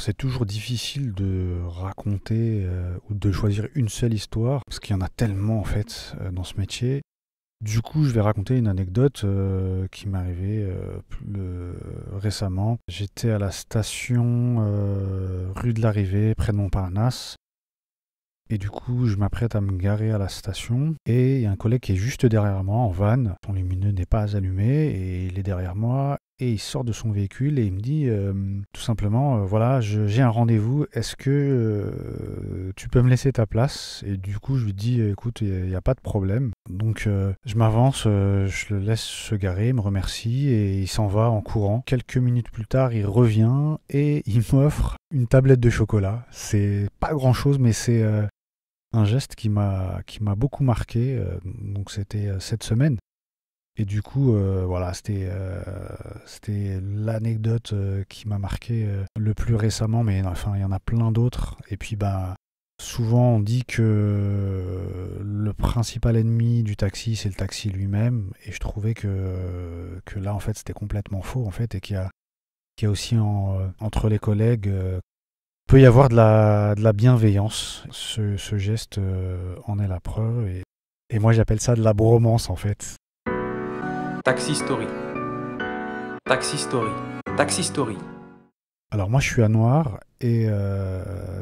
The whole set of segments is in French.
c'est toujours difficile de raconter ou de choisir une seule histoire, parce qu'il y en a tellement en fait dans ce métier. Du coup, je vais raconter une anecdote qui m'est arrivée récemment. J'étais à la station rue de l'Arrivée, près de Montparnasse. Et du coup, je m'apprête à me garer à la station. Et il y a un collègue qui est juste derrière moi, en van. Son lumineux n'est pas allumé et il est derrière moi. Et il sort de son véhicule et il me dit tout simplement, voilà, j'ai un rendez-vous, est-ce que tu peux me laisser ta place? Et du coup, je lui dis, écoute, il n'y a pas de problème. Donc, je m'avance, je le laisse se garer, il me remercie et il s'en va en courant. Quelques minutes plus tard, il revient et il m'offre une tablette de chocolat. C'est pas grand-chose, mais c'est un geste qui m'a beaucoup marqué. Donc, c'était cette semaine. Et du coup, voilà, c'était l'anecdote qui m'a marqué le plus récemment, mais enfin, il y en a plein d'autres. Et puis, souvent, on dit que le principal ennemi du taxi, c'est le taxi lui-même. Et je trouvais que là, en fait, c'était complètement faux, en fait, et qu'il y a aussi entre les collègues, peut y avoir de la bienveillance. Ce geste en est la preuve. Et moi, j'appelle ça de la bromance, en fait. Taxi Story. Taxi Story. Taxi Story. Alors moi je suis à Noir et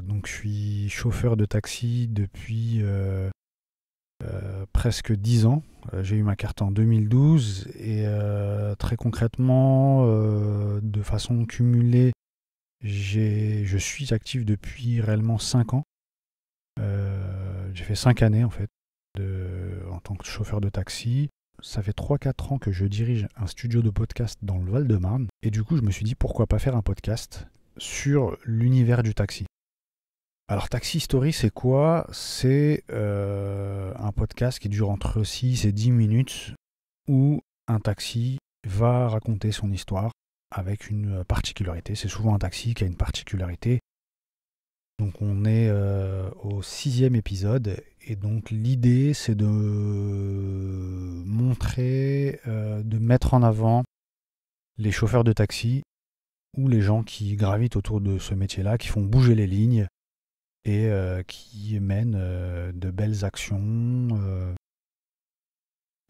donc je suis chauffeur de taxi depuis presque 10 ans. J'ai eu ma carte en 2012 et très concrètement, de façon cumulée, je suis actif depuis réellement 5 ans. J'ai fait 5 années en fait en tant que chauffeur de taxi. Ça fait 3-4 ans que je dirige un studio de podcast dans le Val-de-Marne. Et du coup, je me suis dit, pourquoi pas faire un podcast sur l'univers du taxi. Alors, Taxi Story, c'est quoi? C'est un podcast qui dure entre 6 et 10 minutes où un taxi va raconter son histoire avec une particularité. C'est souvent un taxi qui a une particularité. Donc on est au 6e épisode et donc l'idée c'est de montrer, de mettre en avant les chauffeurs de taxi ou les gens qui gravitent autour de ce métier-là, qui font bouger les lignes et qui mènent de belles actions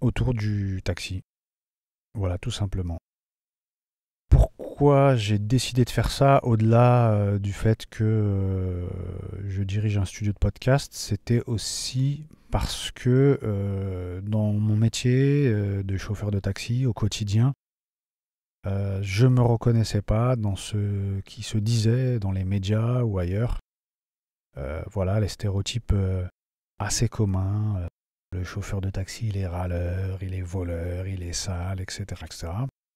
autour du taxi. Voilà, tout simplement. Pourquoi j'ai décidé de faire ça, au-delà du fait que je dirige un studio de podcast, c'était aussi parce que dans mon métier de chauffeur de taxi au quotidien, je me reconnaissais pas dans ce qui se disait dans les médias ou ailleurs. Voilà, les stéréotypes assez communs. Le chauffeur de taxi, il est râleur, il est voleur, il est sale, etc., etc.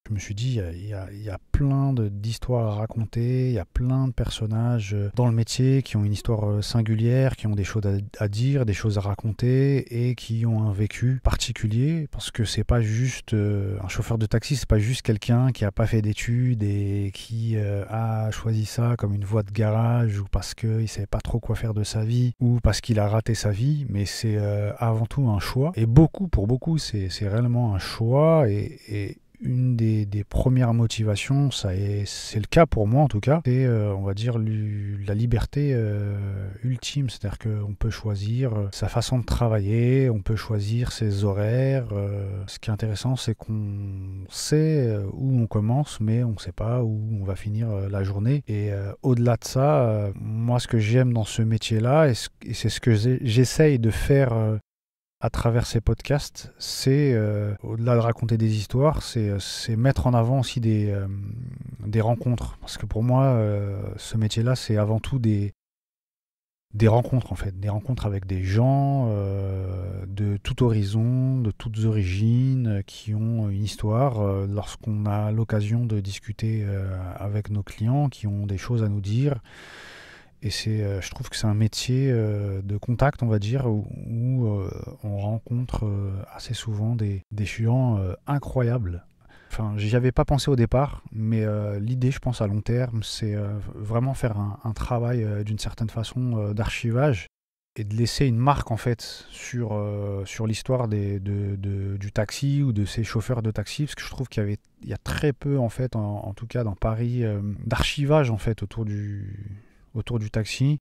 Je me suis dit, il y a plein d'histoires à raconter, il y a plein de personnages dans le métier qui ont une histoire singulière, qui ont des choses à dire, des choses à raconter et qui ont un vécu particulier, parce que c'est pas juste un chauffeur de taxi, c'est pas juste quelqu'un qui a pas fait d'études et qui a choisi ça comme une voie de garage ou parce qu'il savait pas trop quoi faire de sa vie ou parce qu'il a raté sa vie, mais c'est avant tout un choix. Et pour beaucoup, c'est réellement un choix et une des premières motivations, c'est le cas pour moi en tout cas, c'est on va dire la liberté ultime, c'est-à-dire qu'on peut choisir sa façon de travailler, on peut choisir ses horaires. Ce qui est intéressant, c'est qu'on sait où on commence, mais on ne sait pas où on va finir la journée. Et au-delà de ça, moi ce que j'aime dans ce métier-là, et c'est ce que j'essaye de faire à travers ces podcasts, c'est, au-delà de raconter des histoires, c'est mettre en avant aussi des rencontres. Parce que pour moi, ce métier-là, c'est avant tout des rencontres, en fait. Des rencontres avec des gens de tout horizon, de toutes origines, qui ont une histoire. Lorsqu'on a l'occasion de discuter avec nos clients, qui ont des choses à nous dire. Et je trouve que c'est un métier de contact, on va dire, où on rencontre assez souvent des gens incroyables. Enfin, j'y avais pas pensé au départ, mais l'idée, je pense, à long terme, c'est vraiment faire un travail d'une certaine façon d'archivage et de laisser une marque en fait sur l'histoire du taxi ou de ces chauffeurs de taxi, parce que je trouve il y a très peu en fait, en tout cas dans Paris, d'archivage en fait autour du taxi.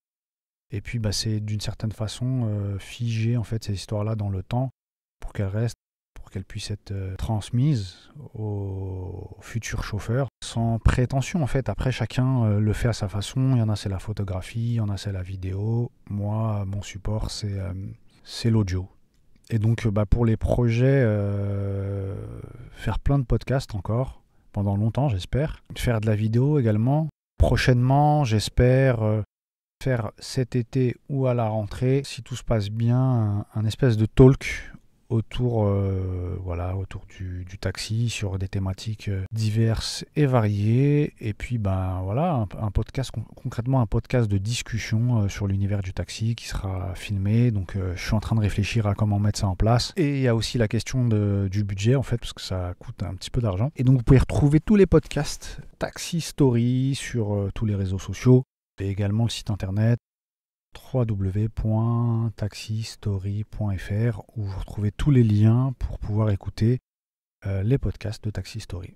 Et puis c'est d'une certaine façon figer en fait ces histoires-là dans le temps pour qu'elles restent, pour qu'elles puissent être transmises aux futurs chauffeurs sans prétention en fait. Après chacun le fait à sa façon, il y en a c'est la photographie, il y en a c'est la vidéo. Moi mon support c'est l'audio. Et donc pour les projets, faire plein de podcasts encore pendant longtemps j'espère, faire de la vidéo également. Prochainement j'espère faire cet été ou à la rentrée, si tout se passe bien, un espèce de talk autour du taxi sur des thématiques diverses et variées. Et puis un podcast, concrètement un podcast de discussion sur l'univers du taxi qui sera filmé. Donc je suis en train de réfléchir à comment mettre ça en place. Et il y a aussi la question du budget en fait, parce que ça coûte un petit peu d'argent. Et donc vous pouvez retrouver tous les podcasts Taxi Story sur tous les réseaux sociaux. Et également le site internet www.taxistory.fr où vous retrouvez tous les liens pour pouvoir écouter les podcasts de Taxi Story.